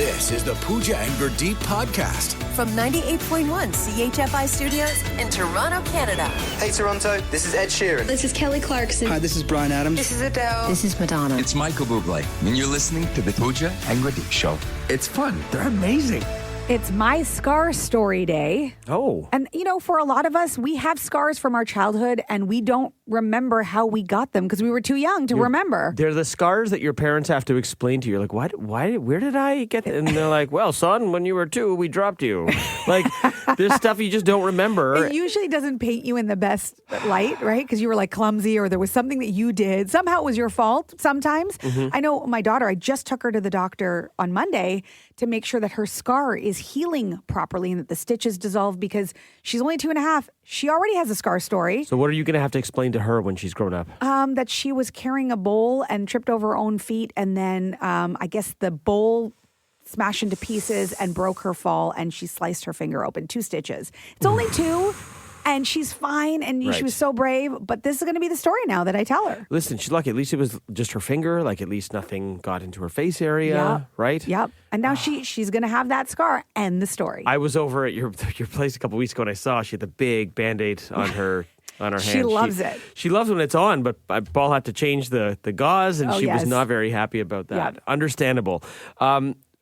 This is the Pooja and Gurdeep podcast. From 98.1 CHFI Studios in Toronto, Canada. Hey Toronto, this is Ed Sheeran. This is Kelly Clarkson. Hi, this is Bryan Adams. This is Adele. This is Madonna. It's Michael Bublé, and you're listening to the Pooja and Gurdeep Show. It's fun. They're amazing. It's my scar story day. Oh. And, for a lot of us, we have scars from our childhood and we don't remember how we got them because we were too young to remember. They're the scars that your parents have to explain to you. Like, where did I get that? And they're like, well, son, when you were 2, we dropped you. Like, there's stuff you just don't remember. It usually doesn't paint you in the best light, right? Because you were like clumsy or there was something that you did. Somehow it was your fault sometimes. Mm-hmm. I know my daughter, I just took her to the doctor on Monday to make sure that her scar is healing properly and that the stitches dissolve because she's only 2.5. She already has a scar story. So what are you going to have to explain to her when she's grown up? That she was carrying a bowl and tripped over her own feet. And then I guess the bowl smashed into pieces and broke her fall and she sliced her finger open. 2 stitches. It's only 2. And she's fine, and she was so brave. But this is going to be the story now that I tell her. Listen, she's lucky. At least it was just her finger. Like, at least nothing got into her face area, right? Yep. And now she's going to have that scar and the story. I was over at your place a couple weeks ago, and I saw she had the big Band-Aid on her hand. She loves it. She loves when it's on, but Paul had to change the gauze, and she was not very happy about that. Yep. Understandable.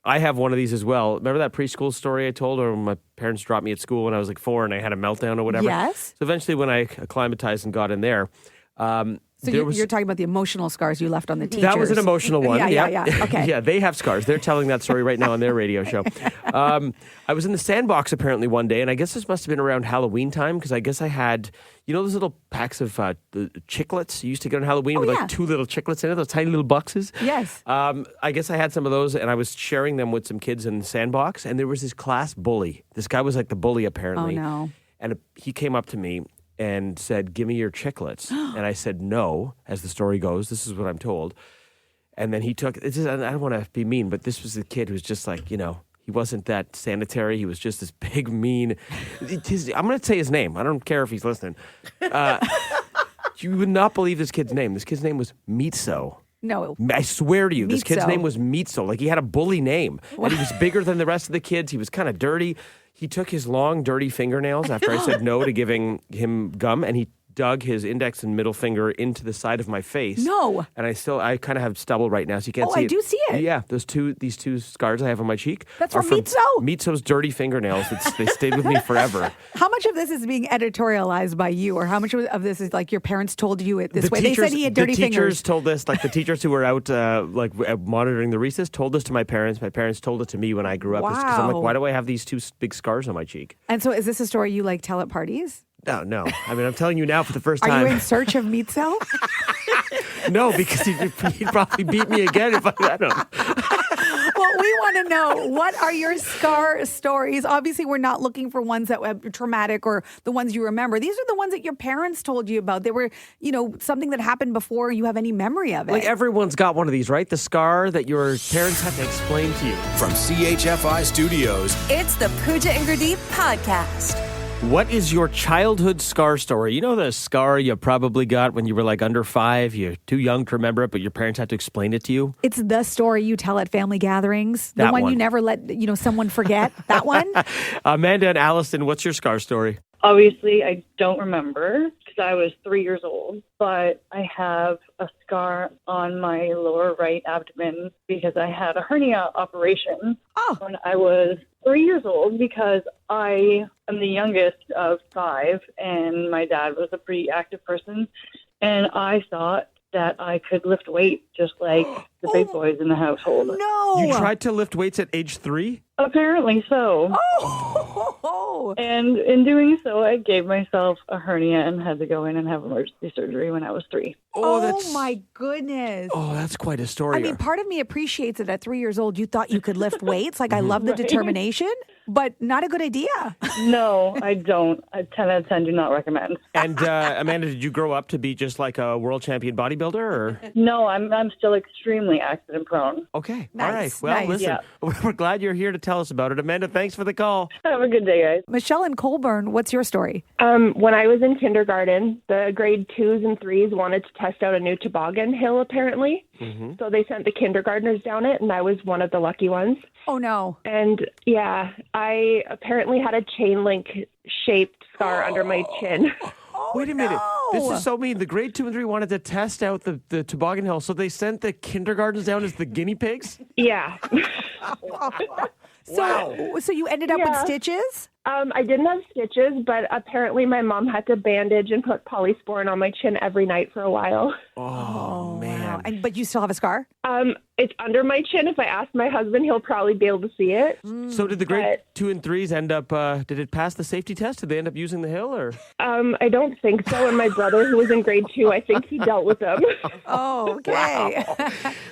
I have one of these as well. Remember that preschool story I told her when my parents dropped me at school when I was like 4 and I had a meltdown or whatever? Yes. So eventually when I acclimatized and got in there... So you're talking about the emotional scars you left on the teachers. That was an emotional one. Yeah. Okay. Yeah, they have scars. They're telling that story right now on their radio show. I was in the sandbox apparently one day, and I guess this must have been around Halloween time because I guess I had, those little packs of the chiclets you used to get on Halloween with like 2 little chiclets in it, those tiny little boxes. Yes. I guess I had some of those, and I was sharing them with some kids in the sandbox, and there was this class bully. This guy was like the bully apparently. Oh, no. And he came up to me and said, give me your chiclets. And I said, no, as the story goes. This is what I'm told. And then he took, I don't want to be mean, but this was the kid who's just like, he wasn't that sanitary. He was just this big, mean. I'm going to say his name. I don't care if he's listening. You would not believe this kid's name. This kid's name was Meatso. No. I swear to you, this kid's Meatso. name was Meatso. Like, he had a bully name. And he was bigger than the rest of the kids. He was kind of dirty. He took his long, dirty fingernails after I said no to giving him gum, and he dug his index and middle finger into the side of my face. No. And I kind of have stubble right now, so you can't see it. I do see it. Yeah, these 2 scars I have on my cheek. That's are from Meatso? Meatso's dirty fingernails. They stayed with me forever. How much of this is being editorialized by you, or how much of this is like your parents told you it this way? They said he had dirty fingers. The teachers told this, like the teachers who were out monitoring the recess told this to my parents. My parents told it to me when I grew up. Wow. Because I'm like, why do I have these 2 big scars on my cheek? And so is this a story you tell at parties? No. I mean, I'm telling you now for the first Are time. you in search of Meatso? No, because he'd probably beat me again if I let him. Well, we want to know, what are your scar stories? Obviously, we're not looking for ones that were traumatic or the ones you remember. These are the ones that your parents told you about. They were, something that happened before you have any memory of it. Like, everyone's got one of these, right? The scar that your parents had to explain to you. From CHFI Studios, It's the Pooja and Gurdeep podcast. What is your childhood scar story? You know the scar you probably got when you were like under 5? You're too young to remember it, but your parents had to explain it to you? It's the story you tell at family gatherings. The That one one. you never let, someone forget. That one? Amanda and Allison, what's your scar story? Obviously, I don't remember because I was 3 years old, but I have a scar on my lower right abdomen because I had a hernia operation when I was 3 years old because I am the youngest of 5 and my dad was a pretty active person and I thought that I could lift weights just like the big boys in the household. No. You tried to lift weights at age 3? Apparently so. Oh. And in doing so, I gave myself a hernia and had to go in and have emergency surgery when I was 3. Oh my goodness. Oh, that's quite a story. I mean, part of me appreciates it. At 3 years old, you thought you could lift weights. Like, I love the determination, but not a good idea. No, I don't. 10 out of 10 do not recommend. And Amanda, did you grow up to be just like a world champion bodybuilder? Or? No, I'm still extremely extremely accident prone. Okay. Nice, All right. Well, nice. listen, we're glad you're here to tell us about it. Amanda, thanks for the call. Have a good day, guys. Michelle in Colburn, what's your story? When I was in kindergarten, the grade 2s and 3s wanted to test out a new toboggan hill, apparently. So they sent the kindergartners down it, and I was one of the lucky ones. Oh, no. And yeah, I apparently had a chain link shaped scar under my chin. Wait a minute. no. This is so mean. The grade 2 and 3 wanted to test out the toboggan hill, so they sent the kindergartens down as the guinea pigs? Yeah. So you ended up with Yeah. stitches? I didn't have stitches, but apparently my mom had to bandage and put polysporin on my chin every night for a while. Oh, man. Wow. But you still have a scar? It's under my chin. If I ask my husband, he'll probably be able to see it. So did the grade But- 2 and 3s end up, did it pass the safety test? Did they end up using the hill or? I don't think so. And my brother, who was in grade 2, I think he dealt with them. Oh, okay.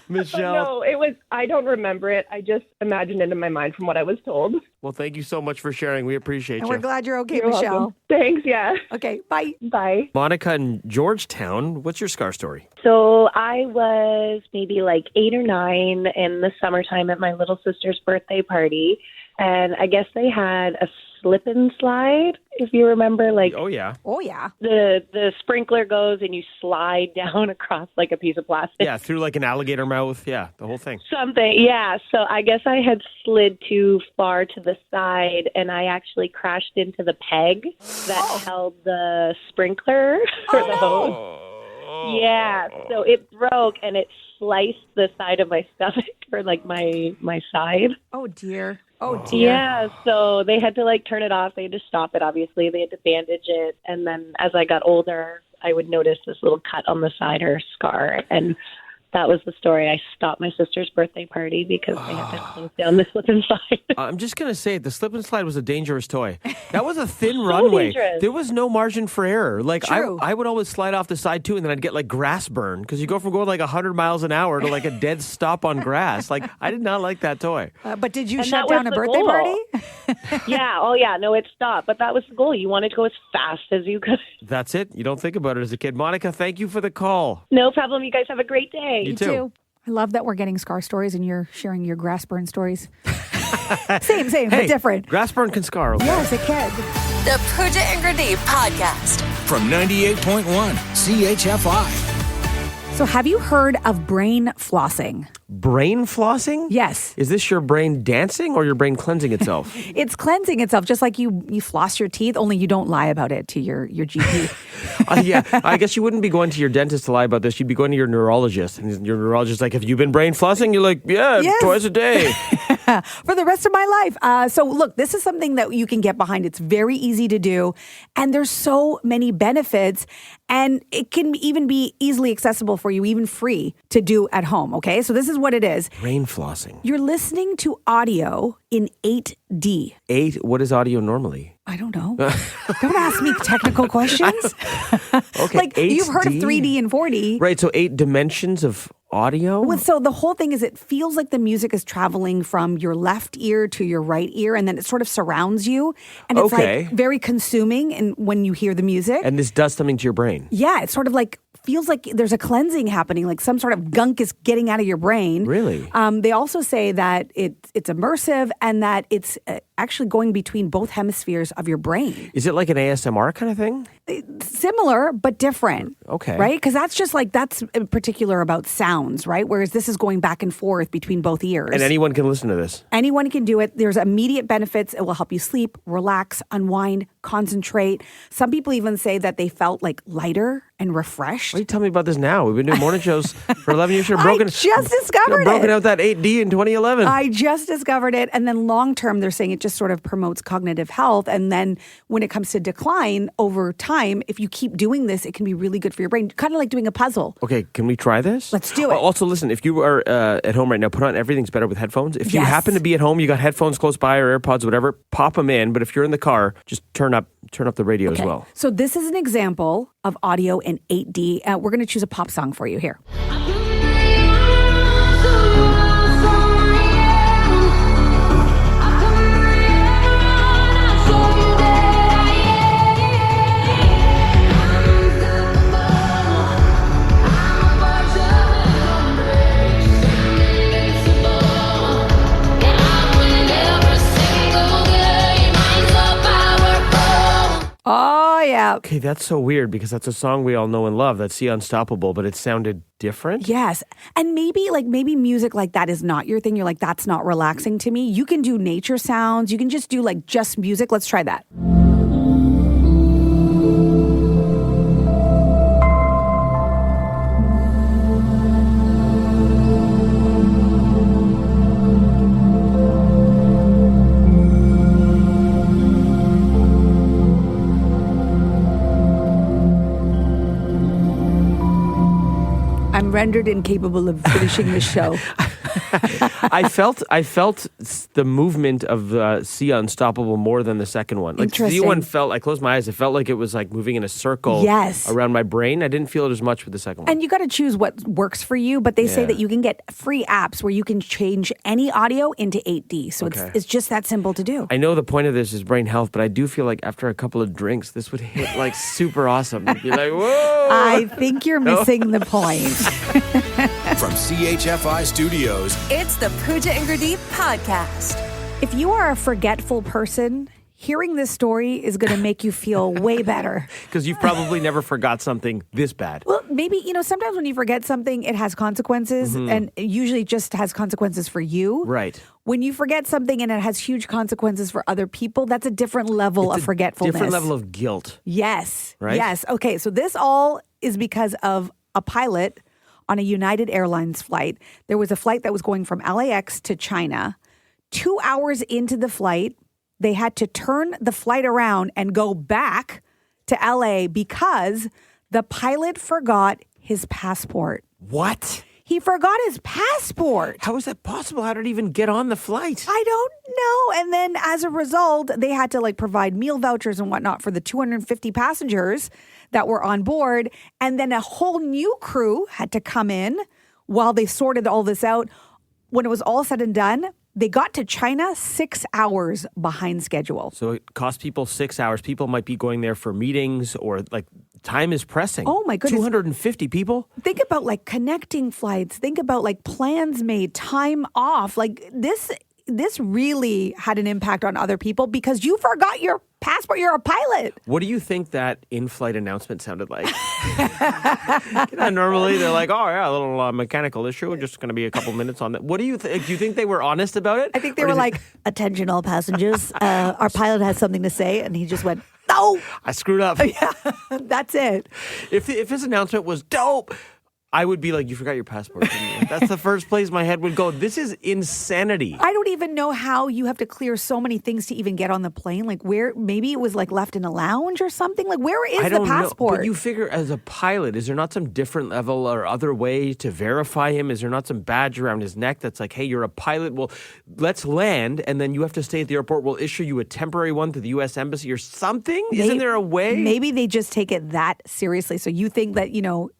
Michelle. No, I don't remember it. I just imagined it in my mind from what I was told. Well, thank you so much for sharing. We appreciate And you. we're glad you're okay, You're Michelle. welcome. Thanks, yeah. Okay, bye. Bye. Monica in Georgetown, what's your scar story? So I was maybe like 8 or 9 in the summertime at my little sister's birthday party. And I guess they had a slip and slide, if you remember, like Oh, yeah. Oh, yeah. the sprinkler goes and you slide down across like a piece of plastic. Yeah, through like an alligator mouth. Yeah, the whole thing. Something, yeah. So I guess I had slid too far to the side and I actually crashed into the peg that held the sprinkler for the hose. Yeah, so it broke and it sliced the side of my stomach or like my side. Oh, dear. Oh, dear. Yeah, so they had to like turn it off. They had to stop it, obviously. They had to bandage it. And then as I got older, I would notice this little cut on the side or scar. And that was the story. I stopped my sister's birthday party because they had to close down the slip and slide. I'm just going to say the slip and slide was a dangerous toy. That was a thin runway. dangerous. There was no margin for error. Like True. I would always slide off the side too, and then I'd get like grass burn because you go from going like 100 miles an hour to like a dead stop on grass. Like I did not like that toy. But did you And shut that down was a the birthday goal. party? Yeah, oh yeah, no, it stopped. But that was the goal. You wanted to go as fast as you could. That's it. You don't think about it as a kid. Monica, thank you for the call. No problem. You guys have a great day. You too. I love that we're getting scar stories and you're sharing your grass burn stories. same, Hey, but different. Grass burn can scar. Okay? Yes, it can. The Pooja and Gurdeep podcast. From 98.1 CHFI. So have you heard of brain flossing? Brain flossing? Yes. Is this your brain dancing or your brain cleansing itself? It's cleansing itself, just like you floss your teeth, only you don't lie about it to your GP. Yeah, I guess you wouldn't be going to your dentist to lie about this. You'd be going to your neurologist. And your neurologist's like, have you been brain flossing? You're like, yeah, Yes. twice a day. For the rest of my life. So look, this is something that you can get behind. It's very easy to do. And there's so many benefits. And it can even be easily accessible for you, even free to do at home. Okay. So this is what it is. Brain flossing. You're listening to audio in 8D. 8, what is audio normally? I don't know. Don't ask me technical questions. Okay, Like you've heard of 8D? 3D and 4D. Right, so 8 dimensions of audio? Well, so the whole thing is it feels like the music is traveling from your left ear to your right ear, and then it sort of surrounds you. And it's Okay. like very consuming and when you hear the music. And this does something to your brain. Yeah, it's sort of like feels like there's a cleansing happening, like some sort of gunk is getting out of your brain. Really? They also say that it's immersive and that it's actually going between both hemispheres of your brain. Is it like an ASMR kind of thing? Similar, but different. Okay. Right? Because that's just like, that's in particular about sounds, right? Whereas this is going back and forth between both ears. And anyone can listen to this. Anyone can do it. There's immediate benefits. It will help you sleep, relax, unwind, concentrate. Some people even say that they felt like lighter and refreshed. Why are you telling me about this now? We've been doing morning shows for 11 years. I just discovered broken it. out that 8D in 2011. I just discovered it. And then long term, they're saying it just sort of promotes cognitive health. And then when it comes to decline over time, if you keep doing this, it can be really good for your brain. Kind of like doing a puzzle. Okay, can we try this? Let's do it. Also, listen, if you are at home right now, put on Everything's Better with headphones. If you Yes. happen to be at home, you got headphones close by or AirPods, whatever, pop them in. But if you're in the car, just turn up the radio as well. So this is an example of audio in 8D. We're going to choose a pop song for you here. yeah. Okay, that's so weird because that's a song we all know and love. That's See Unstoppable, but it sounded different. Yes. And maybe music like that is not your thing. You're like, that's not relaxing to me. You can do nature sounds. You can just do like just music. Let's try that. I'm rendered incapable of finishing this show. I felt the movement of See Unstoppable more than the second one. Like the one felt, I closed my eyes, it felt like it was like moving in a circle around my brain. I didn't feel it as much with the second one. And you got to choose what works for you, but they say that you can get free apps where you can change any audio into 8D. So it's just that simple to do. I know the point of this is brain health, but I do feel like after a couple of drinks, this would hit like super awesome. You'd be like, whoa! I think you're missing the point. From CHFI Studios, It's the Pooja and Gurdeep podcast. If you are a forgetful person, hearing this story is going to make you feel way better. Because you've probably never forgot something this bad. Well, maybe, sometimes when you forget something, it has consequences, and it usually just has consequences for you. Right. When you forget something and it has huge consequences for other people, that's a different level of forgetfulness. Different level of guilt. Yes. Right? Yes. Okay, so this all is because of a pilot on a United Airlines flight. There was a flight that was going from LAX to China. 2 hours into the flight, they had to turn the flight around and go back to LA because the pilot forgot his passport. What? He forgot his passport. How is that possible? How did it even get on the flight? I don't know. And then as a result, they had to provide meal vouchers and whatnot for the 250 passengers that were on board. And then a whole new crew had to come in while they sorted all this out. When it was all said and done, they got to China 6 hours behind schedule. So it cost people 6 hours. People might be going there for meetings or time is pressing. Oh my goodness. 250 people? Think about connecting flights. Think about plans made, time off. This really had an impact on other people because you forgot your passport. You're a pilot. What do you think that in-flight announcement sounded like? Normally they're like, oh yeah, a little mechanical issue. Just going to be a couple minutes on that. What do you think? Do you think they were honest about it? I think they were like, attention all passengers. Our pilot has something to say. And he just went, no. I screwed up. Yeah, that's it. If his announcement was dope, I would be like, you forgot your passport, didn't you? That's the first place my head would go. This is insanity. I don't even know how you have to clear so many things to even get on the plane. Where, maybe it was left in a lounge or something. Where is the passport? Know, but you figure as a pilot, is there not some different level or other way to verify him? Is there not some badge around his neck that's like, hey, you're a pilot? Well, let's land, and then you have to stay at the airport. We'll issue you a temporary one to the U.S. Embassy or something? Isn't there a way? Maybe they just take it that seriously. So you think that,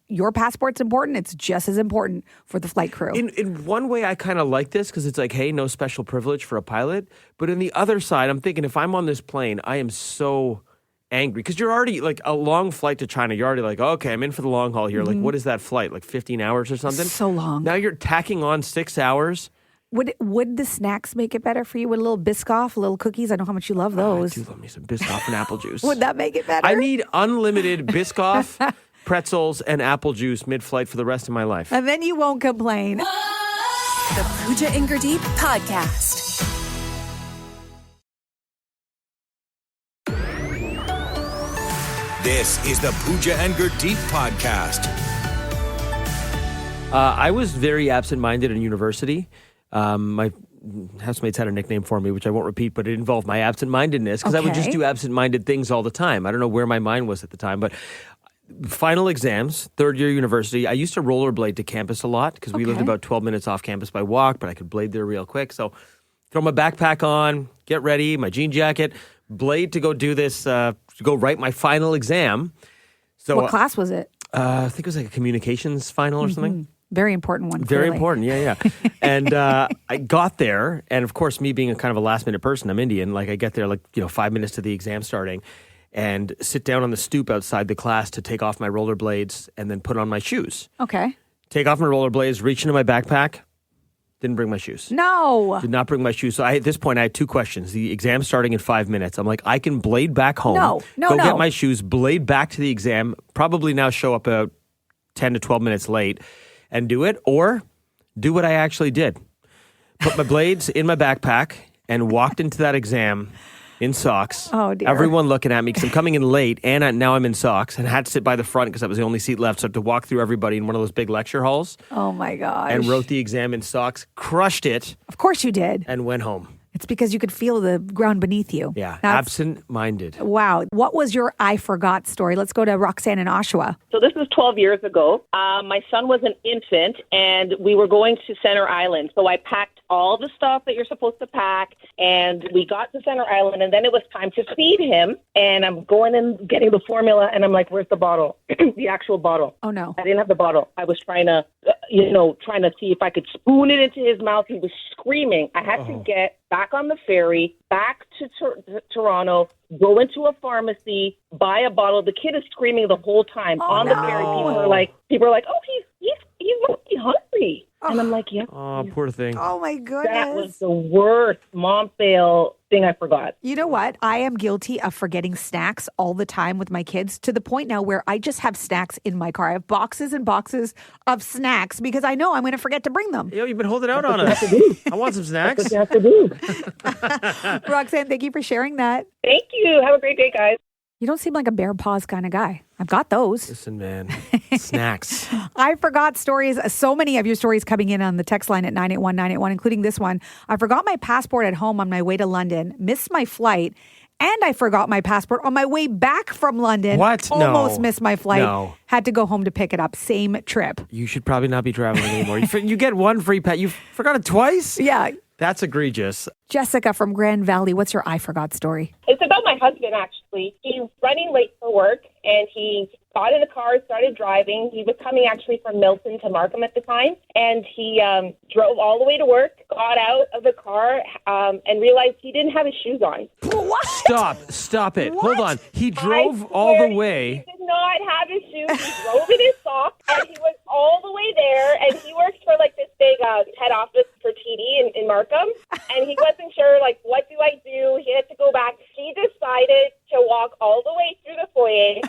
your passport's important. It's just as important for the flight crew. In one way, I kind of like this because it's like, hey, no special privilege for a pilot. But in the other side, I'm thinking if I'm on this plane, I am so angry because you're already a long flight to China. You're already okay, I'm in for the long haul here. Mm-hmm. What is that flight? 15 hours or something? So long. Now you're tacking on 6 hours. Would the snacks make it better for you? With a little Biscoff, little cookies? I know how much you love those. I do love me some Biscoff and apple juice. Would that make it better? I need unlimited Biscoff, pretzels, and apple juice mid-flight for the rest of my life. And then you won't complain. The Pooja and Gurdeep podcast. This is the Pooja and Gurdeep podcast. I was very absent-minded in university. My housemates had a nickname for me, which I won't repeat, but it involved my absent-mindedness because I would just do absent-minded things all the time. I don't know where my mind was at the time, but final exams, third year university, I used to rollerblade to campus a lot because we lived about 12 minutes off campus by walk, but I could blade there real quick. So throw my backpack on, get ready, my jean jacket, blade to go do this, to go write my final exam. So what class was it? I think it was a communications final or something. Very important one. Very clearly. important, yeah. And I got there, and of course, me being a kind of a last-minute person, I'm Indian, I get there 5 minutes to the exam starting and sit down on the stoop outside the class to take off my rollerblades and then put on my shoes. Okay. Take off my rollerblades, reach into my backpack. Didn't bring my shoes. No. Did not bring my shoes. So at this point, I had 2 questions. The exam's starting in 5 minutes. I'm like, I can blade back home. No. Get my shoes, blade back to the exam, probably now show up about 10 to 12 minutes late and do it, or do what I actually did. Put my blades in my backpack and walked into that exam in socks. Oh, dear. Everyone looking at me because I'm coming in late and now I'm in socks and had to sit by the front because that was the only seat left. So I had to walk through everybody in one of those big lecture halls. Oh, my gosh. And wrote the exam in socks, crushed it. Of course you did. And went home. It's because you could feel the ground beneath you. Yeah, absent-minded. Wow. What was your I forgot story? Let's go to Roxanne in Oshawa. So this was 12 years ago. My son was an infant, and we were going to Center Island. So I packed all the stuff that you're supposed to pack, and we got to Center Island, and then it was time to feed him. And I'm going and getting the formula, and I'm like, where's the bottle? The actual bottle. Oh, no. I didn't have the bottle. I was trying to see if I could spoon it into his mouth. He was screaming. I had to get back on the ferry, back to Toronto, go into a pharmacy, buy a bottle. The kid is screaming the whole time on the ferry. People are like, oh, he's must be hungry. And I'm like, yeah. Oh, poor thing. Oh, my goodness. That was the worst mom fail thing I forgot. You know what? I am guilty of forgetting snacks all the time with my kids, to the point now where I just have snacks in my car. I have boxes and boxes of snacks because I know I'm going to forget to bring them. Yo, you've been holding out on us. I want some snacks. That's what you have to do. Roxanne, thank you for sharing that. Thank you. Have a great day, guys. You don't seem like a bare paws kind of guy. I've got those. Listen, man. Snacks. I forgot stories. So many of your stories coming in on the text line at 981-981, including this one. I forgot my passport at home on my way to London, missed my flight, and I forgot my passport on my way back from London. What? Almost No. missed my flight. No. Had to go home to pick it up. Same trip. You should probably not be traveling anymore. You get one free pass. You forgot it twice? Yeah. That's egregious. Jessica from Grand Valley, what's your I forgot story? It's about my husband, actually. He's running late for work, and he got in the car, started driving. He was coming actually from Milton to Markham at the time, and he drove all the way to work, got out of the car, and realized he didn't have his shoes on. What? Stop it. What? Hold on. He drove all the way. He did not have his shoes. He drove in his socks, and he was all the way there, and he works for, like, this big head office for TD in Markham, and he wasn't sure, like, what do I do? He had to go back. He decided to walk all the way through the foyer.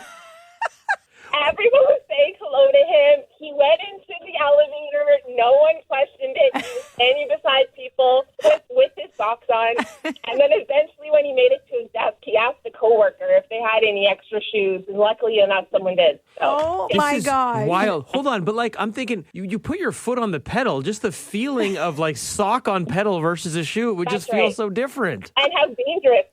Everyone was saying hello to him. He went into the elevator. No one questioned it. He was standing beside people with his socks on. And then eventually when he made it to his desk, he asked a coworker if they had any extra shoes. And luckily enough, someone did. So, Oh, This my is gosh. wild. Hold on, but like I'm thinking, you put your foot on the pedal, just the feeling of like sock on pedal versus a shoe, it would That's just feel right. so different. and how dangerous.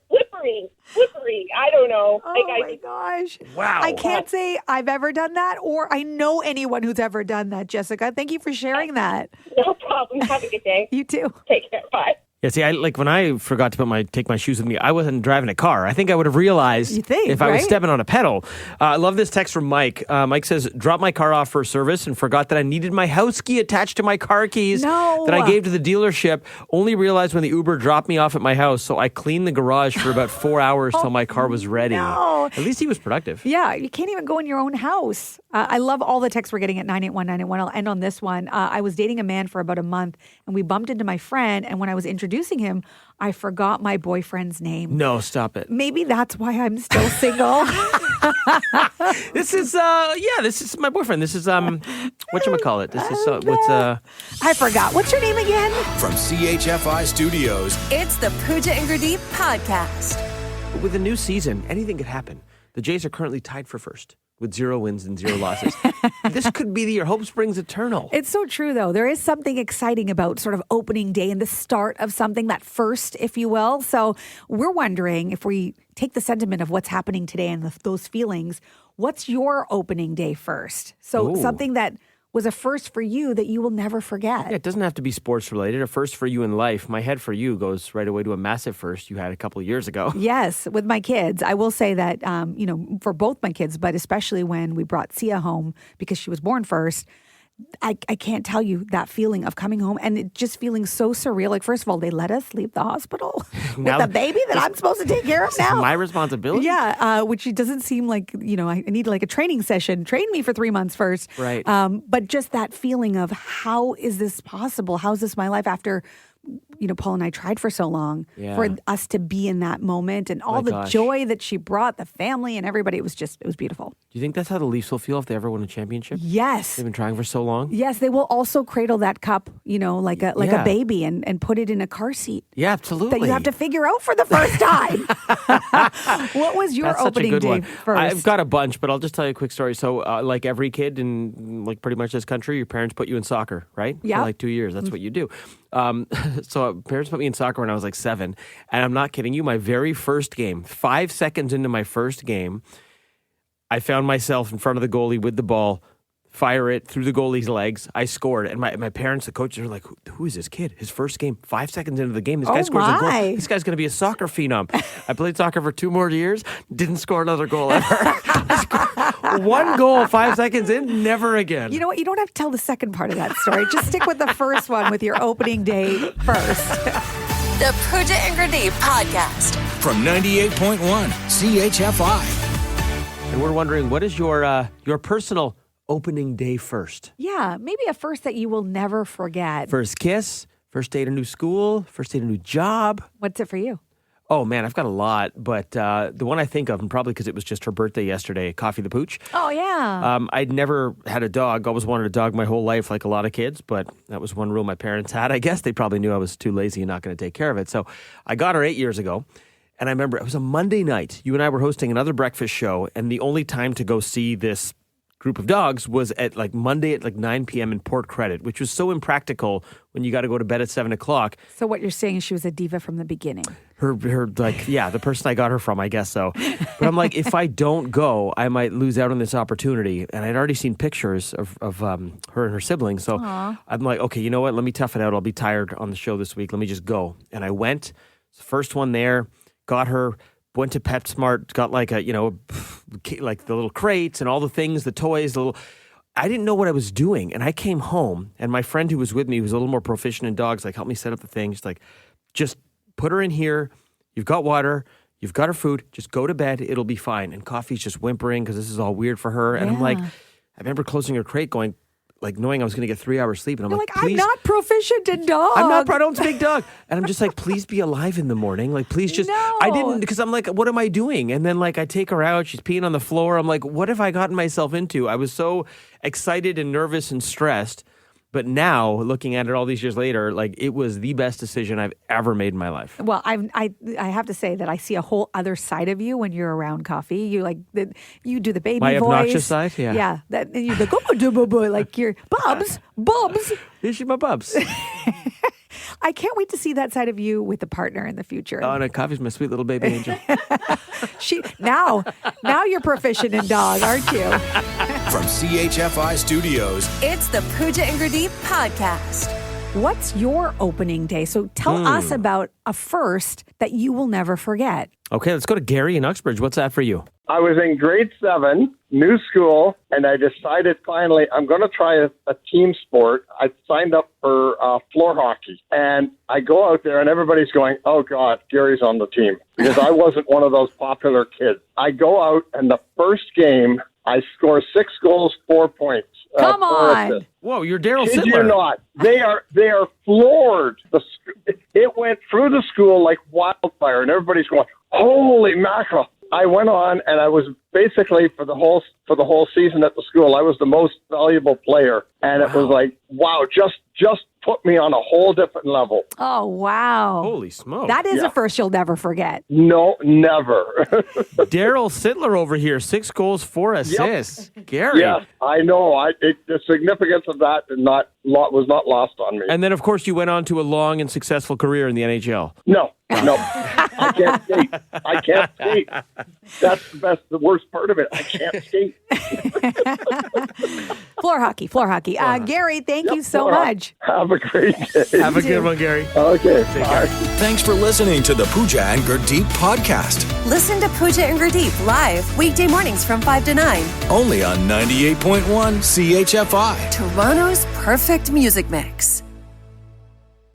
Slippery. I don't know. Oh, my gosh. Wow. I can't say I've ever done that, or I know anyone who's ever done that, Jessica. Thank you for sharing that. No problem. Have a good day. You too. Take care. Bye. Yeah, see, when I forgot to take my shoes with me, I wasn't driving a car. I think I would have realized You think, if I was right? stepping on a pedal. I love this text from Mike. Mike says, dropped my car off for service and forgot that I needed my house key attached to my car keys No. that I gave to the dealership. Only realized when the Uber dropped me off at my house. So I cleaned the garage for about 4 hours till my car was ready. no. At least he was productive. Yeah, you can't even go in your own house. I love all the texts we're getting at 981-981. I'll end on this one. I was dating a man for about a month, and we bumped into my friend, and when I was introducing him, I forgot my boyfriend's name. No, stop it. Maybe that's why I'm still single. This is my boyfriend. This is whatchamacallit. This is I forgot. What's your name again? From CHFI Studios, It's the Pooja and Gurdeep podcast. with a new season, anything could happen. The Jays are currently tied for first with 0 wins and 0 losses. This could be the year. Hope springs eternal. It's so true, though. There is something exciting about sort of opening day and the start of something, that first, if you will. So we're wondering, if we take the sentiment of what's happening today and those feelings, what's your opening day first? So Ooh. something that was a first for you that you will never forget. Yeah, it doesn't have to be sports related. A first for you in life. My head for you goes right away to a massive first you had a couple of years ago. Yes, with my kids. I will say that, for both my kids, but especially when we brought Sia home because she was born first, I can't tell you that feeling of coming home and it just feeling so surreal. Like, first of all, they let us leave the hospital with the baby that I'm supposed to take care of now. My responsibility? Yeah, which it doesn't seem like, I need like a training session. Train me for 3 months first. Right. But just that feeling of how is this possible? How is this my life after, Paul and I tried for so long for us to be in that moment and all the joy that she brought, the family and everybody. It was beautiful. Do you think that's how the Leafs will feel if they ever win a championship? Yes. They've been trying for so long? Yes, they will also cradle that cup, like a baby and put it in a car seat. Yeah, absolutely. That you have to figure out for the first time. What was your opening day first? I've got a bunch, but I'll just tell you a quick story. So, like every kid in like pretty much this country, your parents put you in soccer, right? Yeah. For like 2 years. That's what you do. So parents put me in soccer when I was like 7. And I'm not kidding you. My very first game, 5 seconds into my first game, I found myself in front of the goalie with the ball, fire it through the goalie's legs. I scored. And my parents, the coaches, were like, who is this kid? His first game, 5 seconds into the game. This guy scores a goal. This guy's going to be a soccer phenom. I played soccer for 2 more years, didn't score another goal ever. 1 goal, 5 seconds in, never again. You know what? You don't have to tell the second part of that story. Just stick with the first one with your opening day first. The Pooja and Gurdeep podcast. From 98.1 CHFI. And we're wondering, what is your personal opening day first? Yeah, maybe a first that you will never forget. First kiss, first day at a new school, first day at a new job. What's it for you? Oh, man, I've got a lot, but the one I think of, and probably because it was just her birthday yesterday, Coffee the Pooch. Oh, yeah. I'd never had a dog. Always wanted a dog my whole life, like a lot of kids, but that was one rule my parents had. I guess they probably knew I was too lazy and not going to take care of it. So I got her 8 years ago, and I remember it was a Monday night. You and I were hosting another breakfast show, and the only time to go see this group of dogs was at like Monday at like 9 p.m. in Port Credit, which was so impractical when you got to go to bed at 7 o'clock. So what you're saying is she was a diva from the beginning. Her the person I got her from, I guess so. But I'm like, if I don't go, I might lose out on this opportunity. And I'd already seen pictures of her and her siblings. So I'm like, okay, you know what? Let me tough it out. I'll be tired on the show this week. Let me just go. And I went, first one there, got her, went to PetSmart, got like like the little crates and all the things, the toys, I didn't know what I was doing. And I came home, and my friend who was with me, who was a little more proficient in dogs, like, helped me set up the thing. She's like, just put her in here. You've got water. You've got her food. Just go to bed. It'll be fine. And Coffee's just whimpering because this is all weird for her. And I'm like, I remember closing her crate going, like, knowing I was going to get 3 hours sleep. And I'm like, I'm not proficient in dogs. I don't speak dog. And I'm just like, please be alive in the morning. Like, please just, I didn't, because I'm like, what am I doing? And then like, I take her out, she's peeing on the floor. I'm like, what have I gotten myself into? I was so excited and nervous and stressed. But now, looking at it all these years later, like, it was the best decision I've ever made in my life. Well, I have to say that I see a whole other side of you when you're around Coffee. You you do the baby my voice. My obnoxious side? Yeah. Yeah. You're like you're Bubs. Is she my Bubs? I can't wait to see that side of you with a partner in the future. Oh, no, Coffee's my sweet little baby angel. Now you're proficient in dog, aren't you? From CHFI Studios, it's the Pooja and Gurdeep podcast. What's your opening day? So tell us about a first that you will never forget. Okay, let's go to Gary in Uxbridge. What's that for you? I was in grade 7, new school, and I decided finally I'm going to try a team sport. I signed up for floor hockey, and I go out there, and everybody's going, oh, God, Gary's on the team, because I wasn't one of those popular kids. I go out, and the first game, I score 6 goals, 4 points. Come on. Whoa, you're Daryl Kid Sittler. you not. They are floored. It went through the school like wildfire, and everybody's going, holy mackerel. I went on, and I was basically for the whole season at the school, I was the most valuable player, and it was like, wow, just put me on a whole different level. Oh, wow. Holy smoke. That is a first you'll never forget. No, never. Daryl Sittler over here, 6 goals, 4 assists. Yep. Gary. Yes, I know. The significance of that was not lost on me. And then, of course, you went on to a long and successful career in the NHL. No, No, I can't skate. I can't skate. That's the worst part of it. I can't skate. Floor hockey. Gary, thank you so much. Have a great day. Have a good one, Gary. Okay. Take care. Thanks for listening to the Pooja and Gurdeep podcast. Listen to Pooja and Gurdeep live weekday mornings from 5 to 9. Only on 98.1 CHFI. Toronto's perfect music mix.